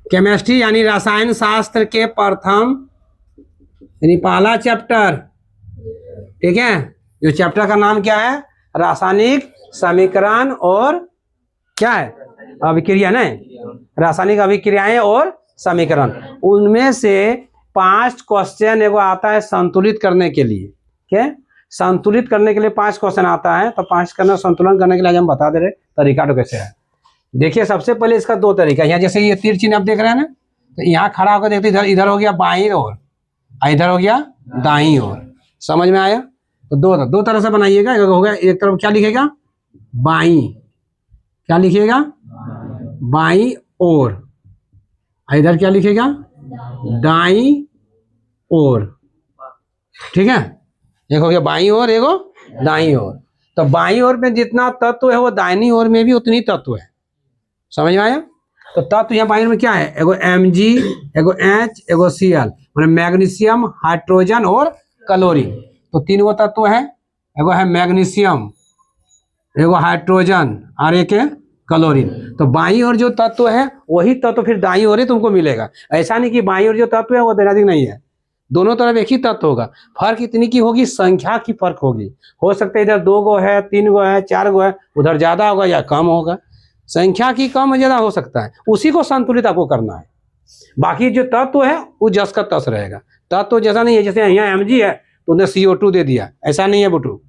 Chemistry यानी रसायन शास्त्र के प्रथम यानी पहला चैप्टर, ठीक है। जो चैप्टर का नाम क्या है? रासायनिक समीकरण और क्या है? अभिक्रिया, नहीं, रासायनिक अभिक्रियाएं और समीकरण। उनमें से 5 क्वेश्चन एगो आता है संतुलित करने के लिए, क्या? संतुलित करने के लिए 5 क्वेश्चन आता है। तो 5 करना संतुलन करने के लिए आज हम बता दे रहे तरीका तो कैसे है। देखिए, सबसे पहले इसका 2 तरीका। यहाँ जैसे ये तीर चिन्ह आप देख रहे हैं ना, तो यहाँ खड़ा होकर देखते इधर इधर हो गया बाईं ओर, इधर हो गया दाईं ओर। समझ में आया? तो दो तरह से बनाइएगा। हो गया, एक तरफ क्या लिखेगा? बाईं, क्या लिखिएगा? बाईं ओर। इधर क्या लिखेगा? दाईं ओर, ठीक है। एक हो गया बाईं ओर, एक हो दाईं ओर। तो बाईं ओर में जितना तत्व है वो दाहिनी ओर में भी उतनी तत्व है। समझ में आया? तो तत्व यहाँ बाईं ओर में क्या है? एगो Mg, एगो H, एगो Cl, मैंने मैग्नीशियम, हाइड्रोजन और क्लोरीन। तो 3 गो तत्व है। एगो है मैग्नीशियम, एगो हाइड्रोजन और एक है क्लोरीन। तो बाईं ओर जो तत्व है वही तत्व फिर दाईं ओर ही तुमको मिलेगा। ऐसा नहीं कि बाईं ओर जो तत्व है वो दैनिक नहीं है, दोनों तरफ एक ही तत्व होगा। फर्क इतनी की होगी, संख्या की फर्क होगी। हो सकता है इधर 2 गो है, 3 गो है, 4 गो है, उधर ज्यादा होगा या कम होगा। संख्या की कम ज्यादा हो सकता है, उसी को संतुलित आपको करना है। बाकी जो तत्व है वो जस का तस रहेगा। तत्व जैसा नहीं है, जैसे यहाँ Mg है तो उन्हें CO2 दे दिया, ऐसा नहीं है बुटू।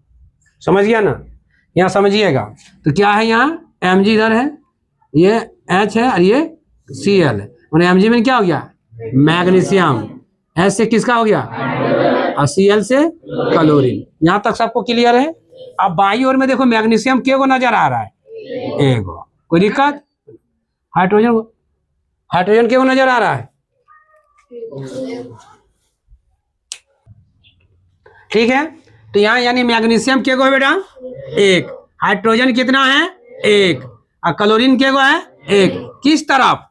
समझ गया ना? यहाँ समझिएगा। तो क्या है, यहाँ Mg इधर है, ये H है और ये Cl है। मैंने Mg में क्या हो गया? मैग्नीशियम। H से किसका हो गया? और Cl से क्लोरीन। यहाँ तक सबको क्लियर है? अब बाईं ओर में देखो, मैग्नीशियम के को नजर आ रहा है? एगो। कोई दिक्कत? हाइड्रोजन, हाइड्रोजन के को नजर आ रहा है? ठीक है। तो यहाँ यानी मैग्नीशियम के को है बेटा 1, हाइड्रोजन कितना है? 1, और क्लोरीन के को है 1। किस तरफ?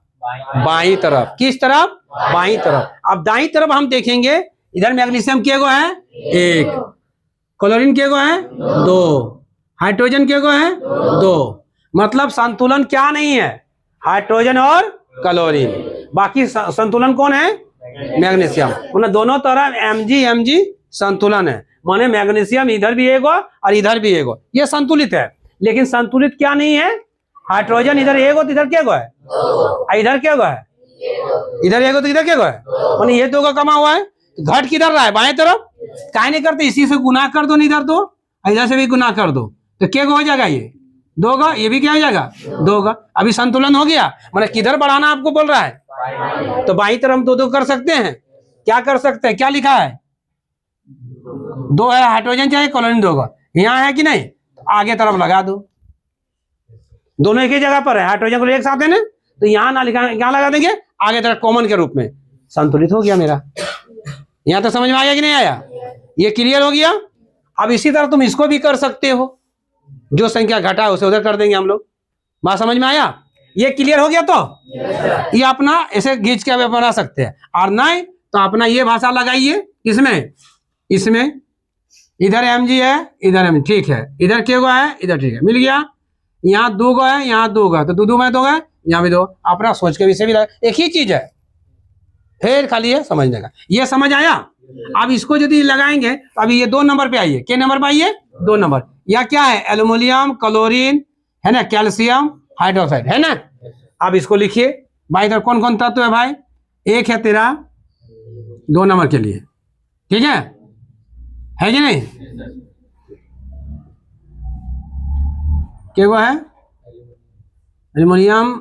बाईं तरफ। किस तरफ? बाईं तरफ। अब दाईं तरफ हम देखेंगे, इधर मैग्नीशियम के को है 1, क्लोरीन के को है 2, हाइड्रोजन के को है 2। मतलब संतुलन क्या नहीं है? हाइड्रोजन और क्लोरीन। बाकी संतुलन कौन है? मैग्नीशियम। उन्हें दोनों तरफ Mg संतुलन है। माने मैग्नीशियम इधर भी एक हो और इधर भी एक हो, ये संतुलित है। लेकिन संतुलित क्या नहीं है? हाइड्रोजन इधर एक हो तो इधर क्या है? इधर क्या है? इधर एक हो तो इधर क्या है? माने ये 2 का कमा हुआ है। घट किधर रहा है? बाएं तरफ। काहे नहीं करते? इसी से गुना कर दो, इधर दो, इधर से भी गुना कर दो, तो क्या हो जाएगा? ये 2 का, ये भी क्या हो जाएगा? 2 का। अभी संतुलन हो गया। माने किधर बढ़ाना आपको बोल रहा है? तो बाईं तरफ हम 2 कर सकते हैं। क्या कर सकते हैं? क्या लिखा है? 2 है हाइड्रोजन, चाहे क्लोरीन 2 का। यहाँ है कि नहीं? आगे तरफ लगा दो, दोनों एक ही जगह पर है। हाइड्रोजन को एक साथ है ना, तो यहाँ ना लिखा, यहाँ लगा देंगे आगे तरफ कॉमन के रूप में। संतुलित हो गया मेरा। यहाँ तो समझ में आया कि नहीं आया? ये क्लियर हो गया। अब इसी तरह तुम इसको भी कर सकते हो, जो संख्या घटा है उसे उधर कर देंगे हम लोग। बात समझ में आया? ये क्लियर हो गया। तो ये अपना ऐसे खींच के बना सकते हैं, और नहीं तो अपना ये भाषा लगाइए इसमें। इसमें इधर Mg है, इधर Mg, ठीक है। इधर के गो है, इधर, ठीक है, मिल गया। यहाँ 2 गो है, यहाँ 2 गो है, तो 2 में 2 है, यहाँ भी 2। अपना सोच के विषय भी लगा, एक ही चीज है। फिर खाली है समझने का। ये समझ आया? अब इसको यदि लगाएंगे तो अभी ये 2 नंबर पे आइए। क्या नंबर पे आइए? 2 नंबर। या क्या है? एल्यूमिनियम, क्लोरीन है ना, कैल्शियम हाइड्रोक्साइड है ना। अब इसको लिखिए। भाई इधर कौन कौन तत्व है भाई? 1 है तेरा 2 नंबर के लिए, ठीक है कि नहीं? क्या वो है? एल्यूमिनियम,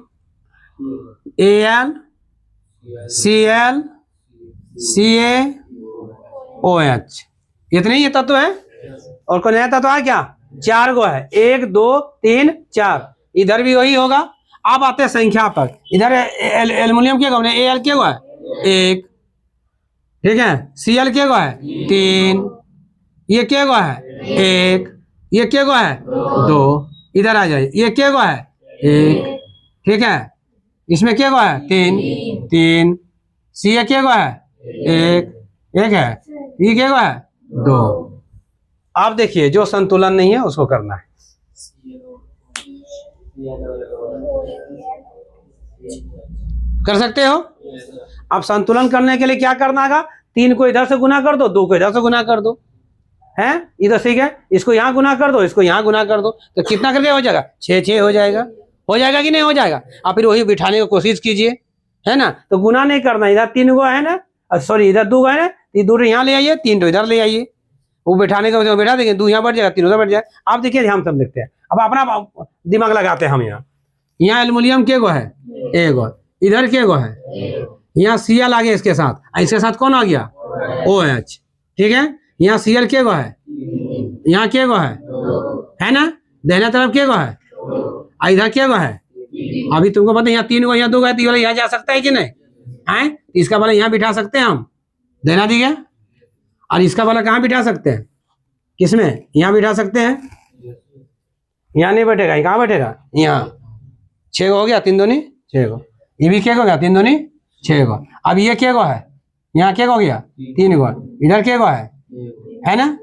Al, Cl, CaOH, इतने ही ये तत्व है। और कोई नया तत्व है क्या? 4 गो है, 1 2 3 4। इधर भी वही होगा। अब आते हैं संख्या पर। इधर एल्यूमिनियम क्या है? Al क्या है? 1, ठीक है। Cl क्या है? 3, ये क्या है? 1, ये क्या है? 2। इधर आ जाइए, ये क्या है? 1, ठीक है। इसमें क्या है? 3 3। सी क्या है? 1 है। ये क्या है? 2। आप देखिए, जो संतुलन नहीं है उसको करना है। कर सकते हो। अब संतुलन करने के लिए क्या करना होगा, 3 को इधर से गुना कर दो, 2 को इधर से गुना कर दो, है इधर ठीक है, इसको यहाँ गुना कर दो, इसको यहाँ गुना कर दो, तो कितना करके हो जाएगा, 6 हो जाएगा। हो जाएगा कि नहीं हो जाएगा। आप फिर वही बिठाने की कोशिश कीजिए, है ना। तो गुना नहीं करना, इधर 3 गो है ना, सॉरी इधर 2 गो है ना, ये 2 यहाँ ले आइए, 3 इधर ले आइए, वो बैठाने का बैठा देंगे, 2 यहाँ बैठ जाएगा, 3 उधर बैठ जाएगा। आप देखिए हम सब देखते हैं, अब अपना दिमाग लगाते हैं हम। यहाँ एल्युमिनियम के गो है, एगो, इधर के गो है, यहाँ Cl आ गया इसके साथ कौन आ गया, OH, ठीक है। यहाँ Cl के गो है, यहाँ के गो है ना, दाहिना तरफ के गो है, इधर के गो है। अभी तुमको पता है यहाँ 3 गो, यहाँ 2 गो है, तो यहाँ जा सकता है कि नहीं है, इसका वाला यहाँ बिठा सकते हैं हम, देना दी गया। और इसका वाला कहाँ बिठा सकते हैं, किसमें, यहाँ बिठा सकते हैं, यहाँ नहीं बैठेगा, कहाँ बैठेगा, यहाँ। 6 गो हो गया, 3 दूनी 6 गो, ये भी क्या हो गया, 3 दूनी 6 गो। अब ये क्या गो है, यहाँ क्या हो गया, 3 गो, इधर क्या गो है ना,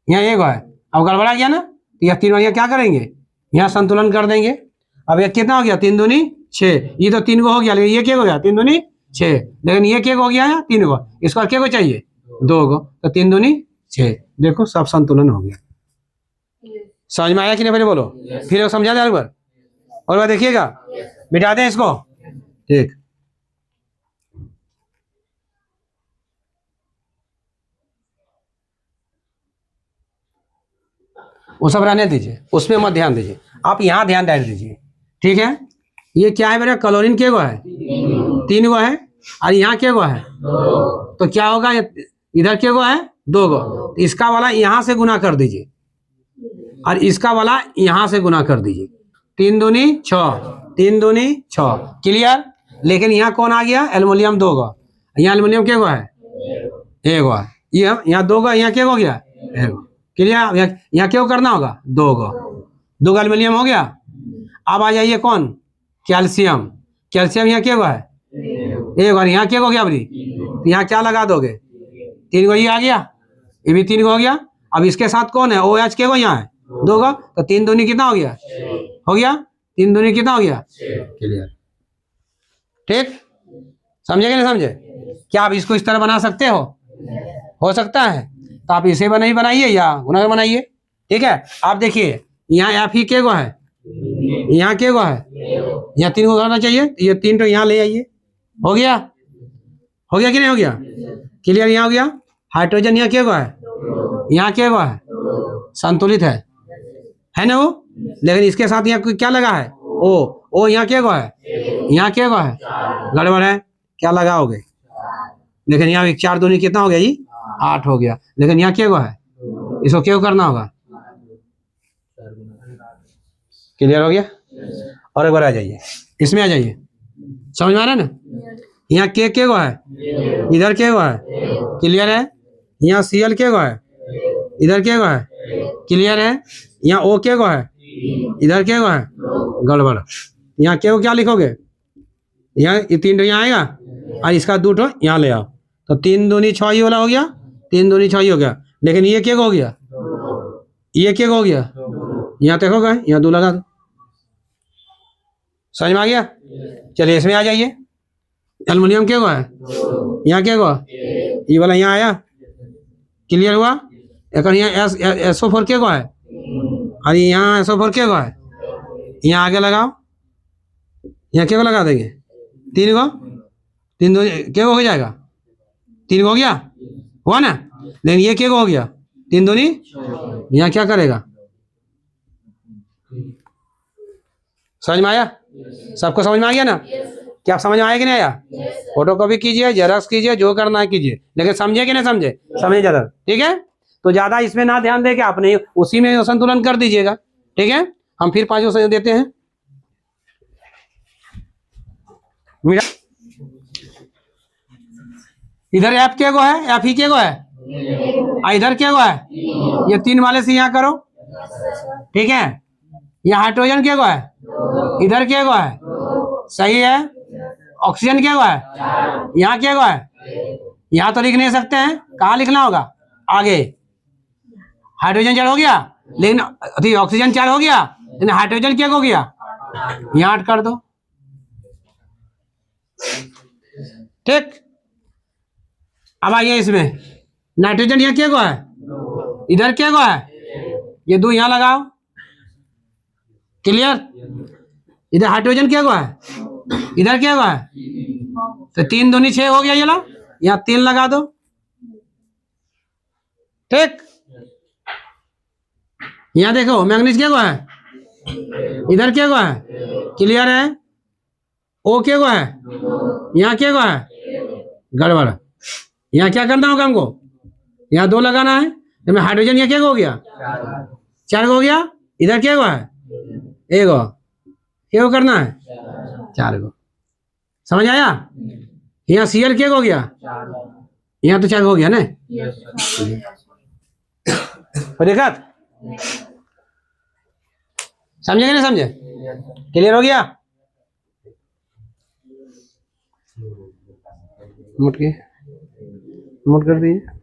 यहाँ 1 गो है। अब गड़बड़ा गया ना, यह 3 यहाँ क्या करेंगे, यहाँ संतुलन कर देंगे। अब ये कितना हो गया, 3 दूनी 6, ये तो 3 गो हो गया, लेकिन ये क्या हो गया, 3 दूनी 6, लेकिन ये क्या हो गया है, 3 गो, इसको क्या गो चाहिए, 2 गो, तो 3 दूनी 6, देखो सब संतुलन हो गया। समझ में आया कि नहीं, पहले बोलो, फिर समझा दे एक बार, और बार देखिएगा, बिठा दें इसको, ठीक। वो सब रहने दीजिए, उसमें मत ध्यान दीजिए, आप यहाँ ध्यान डाल दीजिए, ठीक है। ये क्या है मेरा, क्लोरीन के गो है, 3 गो है, और यहाँ के गो है, तो क्या होगा, इधर के गो है, 2 गो, तो इसका वाला यहाँ से गुना कर दीजिए, और इसका वाला यहाँ से गुना कर दीजिए, 3 दूनी 6, 3 दूनी 6, क्लियर। लेकिन यहाँ कौन आ गया, एल्युमिनियम 2 गो, यहाँ एल्युमिनियम के गो है, 1 गो है, ये यहाँ 2 गो, यहाँ क्या हो गया, 1 गो, क्लियर। यहाँ क्यों करना होगा, 2 गो एल्युमिनियम हो गया। अब आ जाइए कौन, कैल्शियम, कैल्शियम यहाँ क्या हुआ है, 1 गो, यहाँ क्या हो गया अभी, तो यहाँ क्या लगा दोगे, 3 गो, ये आ गया, ये भी 3 गो हो गया। अब इसके साथ कौन है, OH के गो यहाँ है, 2 गो, तो 3 दूनी कितना हो गया, 3 दूनी कितना हो गया, क्लियर, ठीक। समझे कि नहीं समझे। क्या आप इसको इस तरह बना सकते हो सकता है, तो आप इसे बनाइए या गुना बनाइए, ठीक है। आप देखिए यहाँ F ही के गो है, यहाँ के गो है, यहाँ 3 गो करना चाहिए, ये 3 तो यहाँ ले आइए, हो गया कि नहीं हो गया, क्लियर। यहाँ हो गया, हाइड्रोजन यहाँ के गो है, यहाँ के गो है, संतुलित है ना वो। लेकिन इसके साथ यहाँ क्या लगा है, ओ यहाँ के गो है, यहाँ के गो है, गड़बड़ है, क्या लगाओगे। लेकिन यहाँ 4 दूनी कितना हो गया जी, 8 हो गया। लेकिन यहाँ क्या गो है, इसको क्यों करना होगा, क्लियर हो गया। और एक बार आ जाइए, इसमें आ जाइए, समझ में आ रहा है ना। यहाँ के गो है, इधर के गो है, क्लियर है। यहाँ Cl के गो है, इधर के गो है, क्लियर है। यहाँ O के गो है, इधर के गो है, गड़बड़। यहाँ के गो क्या लिखोगे, यहाँ ये 3 यहाँ आएगा, और इसका 2 यहाँ ले आओ, तो 3 दूनी 6 ही वाला हो गया, 3 दूनी 6 ही हो गया। लेकिन ये क्या हो गया, ये क्या हो गया, यहाँ तक होगा, यहाँ 2 लगा दो, समझ में आ गया। चलिए इसमें आ जाइए, एल्युमिनियम क्या हुआ है, यहाँ क्या हुआ, ये वाला यहाँ आया, क्लियर हुआ। एक यहाँ SO4 क्या हुआ है, और यहाँ SO4 क्या हुआ है, यहाँ आगे लगाओ, यहाँ क्या लगा देंगे, 3 गो, 3 दो क्या हो जाएगा, 3 गो हो गया, हुआ ना। लेकिन ये क्या हो गया, 3 दूनी, यहाँ क्या करेगा, समझ में आया, सबको समझ में आ गया ना। क्या समझ में आया कि नहीं आया, फोटो कॉपी कीजिए, जेरॉक्स कीजिए, जो करना है कीजिए, लेकिन समझे कि नहीं समझे, समझे ज्यादा, ठीक है। तो ज्यादा इसमें ना ध्यान दे के आपने उसी में संतुलन कर दीजिएगा, ठीक है। हम फिर 5 को देते हैं, इधर F के गो है, F ही के गो है, इधर क्या गो है, ये 3 वाले से यहाँ करो, ठीक है। यहाँ हाइड्रोजन क्या गो है, इधर क्या गो है, सही है। ऑक्सीजन क्या गो है, यहाँ क्या गो है, यहाँ तो लिख नहीं सकते हैं, कहाँ लिखना होगा, आगे। हाइड्रोजन 4 हो गया, लेकिन ऑक्सीजन 4 हो गया, लेकिन हाइड्रोजन क्या हो गया, यहाँ 8 कर दो, ठीक। अब आइए इसमें नाइट्रोजन यहाँ क्या को है, इधर क्या को है, ये दो यहाँ लगाओ, क्लियर। इधर हाइड्रोजन क्या को है, इधर क्या को है, तो 3 दूनी 6 हो गया, ये लो यहाँ 3 लगा दो, ठीक। यहाँ देखो मैग्नीज क्या को है, इधर क्या को है, क्लियर है। ओ क्या को है, यहाँ क्या को है, गड़बड़। यहाँ क्या करना होगा हमको, यहाँ 2 लगाना है, तो मैं हाइड्रोजन यहाँ क्या हो गया, 4 हो गया, इधर क्या हुआ है, 1 हो, क्या करना है, 4 को। समझ आया। यहाँ Cl क्या हो गया, यहाँ तो 4 हो गया ना, देखा, समझे कि नहीं समझे, क्लियर हो गया। मुट कर दिए।